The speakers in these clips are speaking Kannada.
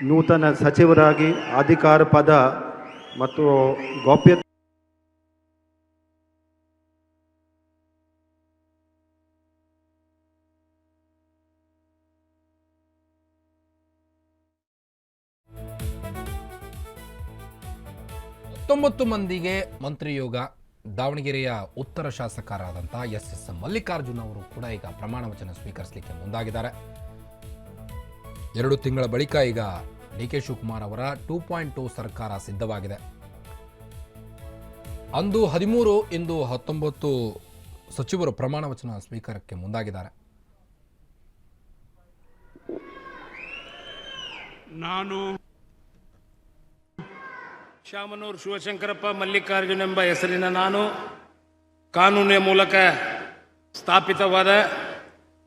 ನೂತನ ಸಚಿವರಾಗಿ ಅಧಿಕಾರ ಪದ ಮತ್ತು ಗೌಪ್ಯತೆ ಮಂದಿಗೆ ಮಂತ್ರಿ ಯೋಗ. ದಾವಣಗೆರೆಯ ಉತ್ತರ ಶಾಸಕರಾದಂಥ ಎಸ್ ಮಲ್ಲಿಕಾರ್ಜುನ್ ಅವರು ಕೂಡ ಈಗ ಪ್ರಮಾಣ ವಚನ ಸ್ವೀಕರಿಸಲಿಕ್ಕೆ ಮುಂದಾಗಿದ್ದಾರೆ. 2 ತಿಂಗಳ ಬಳಿಕ ಈಗ ಡಿ.ಕೆ. ಶಿವಕುಮಾರ್ ಅವರ 2.2 ಸರ್ಕಾರ ಸಿದ್ಧವಾಗಿದೆ. ಅಂದು 13, ಇಂದು 19 ಸಚಿವರು ಪ್ರಮಾಣ ವಚನ ಸ್ವೀಕಾರಕ್ಕೆ ಮುಂದಾಗಿದ್ದಾರೆ. ನಾನು ಶಾಮನೂರು ಶಿವಶಂಕರಪ್ಪ ಮಲ್ಲಿಕಾರ್ಜುನ್ ಎಂಬ ಹೆಸರಿನ ನಾನು ಕಾನೂನಿನ ಮೂಲಕ ಸ್ಥಾಪಿತವಾದ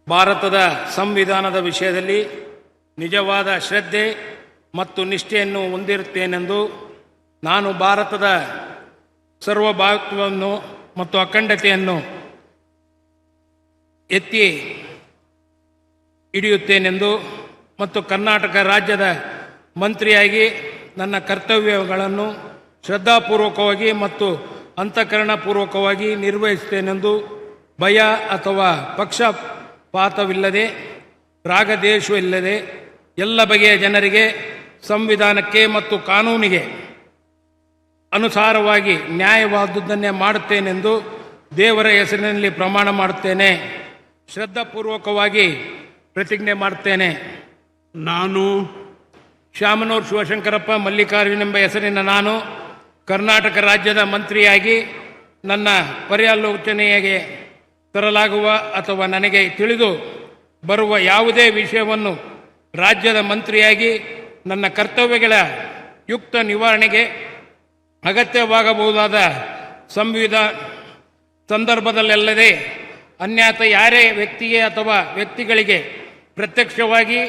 ಭಾರತದ ಸಂವಿಧಾನದ ವಿಷಯದಲ್ಲಿ ನಿಜವಾದ ಶ್ರದ್ಧೆ ಮತ್ತು ನಿಷ್ಠೆಯನ್ನು ಹೊಂದಿರುತ್ತೇನೆಂದು, ನಾನು ಭಾರತದ ಸಾರ್ವಭೌಮತ್ವವನ್ನು ಮತ್ತು ಅಖಂಡತೆಯನ್ನು ಎತ್ತಿ ಹಿಡಿಯುತ್ತೇನೆಂದು ಮತ್ತು ಕರ್ನಾಟಕ ರಾಜ್ಯದ ಮಂತ್ರಿಯಾಗಿ ನನ್ನ ಕರ್ತವ್ಯಗಳನ್ನು ಶ್ರದ್ಧಾಪೂರ್ವಕವಾಗಿ ಮತ್ತು ಅಂತಃಕರಣಪೂರ್ವಕವಾಗಿ ನಿರ್ವಹಿಸುತ್ತೇನೆಂದು ಭಯ ಅಥವಾ ಪಕ್ಷಪಾತವಿಲ್ಲದೆ, ರಾಗದ್ವೇಷವಿಲ್ಲದೆ ಎಲ್ಲ ಬಗೆಯ ಜನರಿಗೆ ಸಂವಿಧಾನಕ್ಕೆ ಮತ್ತು ಕಾನೂನಿಗೆ ಅನುಸಾರವಾಗಿ ನ್ಯಾಯವಾದುದನ್ನೇ ಮಾಡುತ್ತೇನೆಂದು ದೇವರ ಹೆಸರಿನಲ್ಲಿ ಪ್ರಮಾಣ ಮಾಡುತ್ತೇನೆ. ಶ್ರದ್ಧಾಪೂರ್ವಕವಾಗಿ ಪ್ರತಿಜ್ಞೆ ಮಾಡುತ್ತೇನೆ. ನಾನು ಶಾಮನೂರು ಶಿವಶಂಕರಪ್ಪ ಮಲ್ಲಿಕಾರ್ಜುನ್ ಎಂಬ ಹೆಸರಿನ ನಾನು ಕರ್ನಾಟಕ ರಾಜ್ಯದ ಮಂತ್ರಿಯಾಗಿ ನನ್ನ ಪರ್ಯಾಲೋಚನೆಗೆ ತರಲಾಗುವ ಅಥವಾ ನನಗೆ ತಿಳಿದು ಬರುವ ಯಾವುದೇ ವಿಷಯವನ್ನು ರಾಜ್ಯದ ಮಂತ್ರಿಯಾಗಿ ನನ್ನ ಕರ್ತವ್ಯಗಳ ಯುಕ್ತ ನಿವಾರಣೆಗೆ ಅಗತ್ಯವಾಗಬಹುದಾದ ಸಂದರ್ಭದಲ್ಲದೆ ಅನ್ಯಥ ಯಾರೇ ವ್ಯಕ್ತಿಗೆ ಅಥವಾ ವ್ಯಕ್ತಿಗಳಿಗೆ ಪ್ರತ್ಯಕ್ಷವಾಗಿ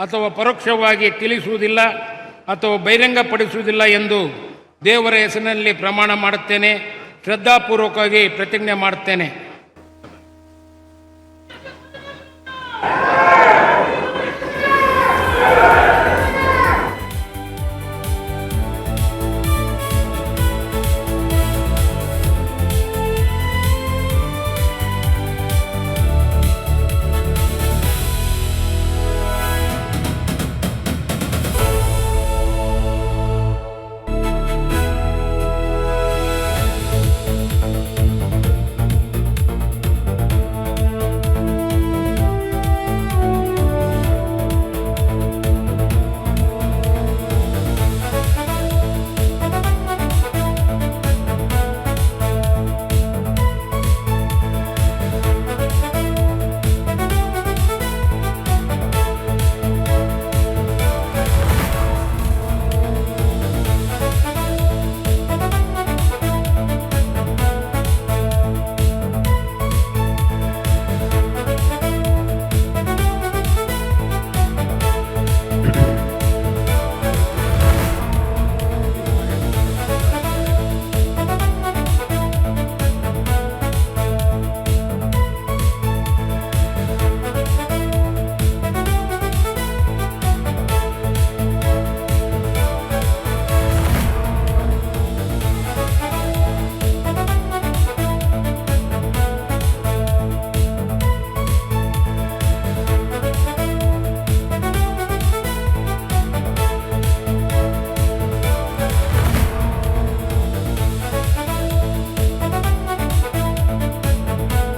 ಅಥವಾ ಪರೋಕ್ಷವಾಗಿ ತಿಳಿಸುವುದಿಲ್ಲ ಅಥವಾ ಬಹಿರಂಗಪಡಿಸುವುದಿಲ್ಲ ಎಂದು ದೇವರ ಹೆಸರಿನಲ್ಲಿ ಪ್ರಮಾಣ ಮಾಡುತ್ತೇನೆ. ಶ್ರದ್ಧಾಪೂರ್ವಕವಾಗಿ ಪ್ರತಿಜ್ಞೆ ಮಾಡುತ್ತೇನೆ.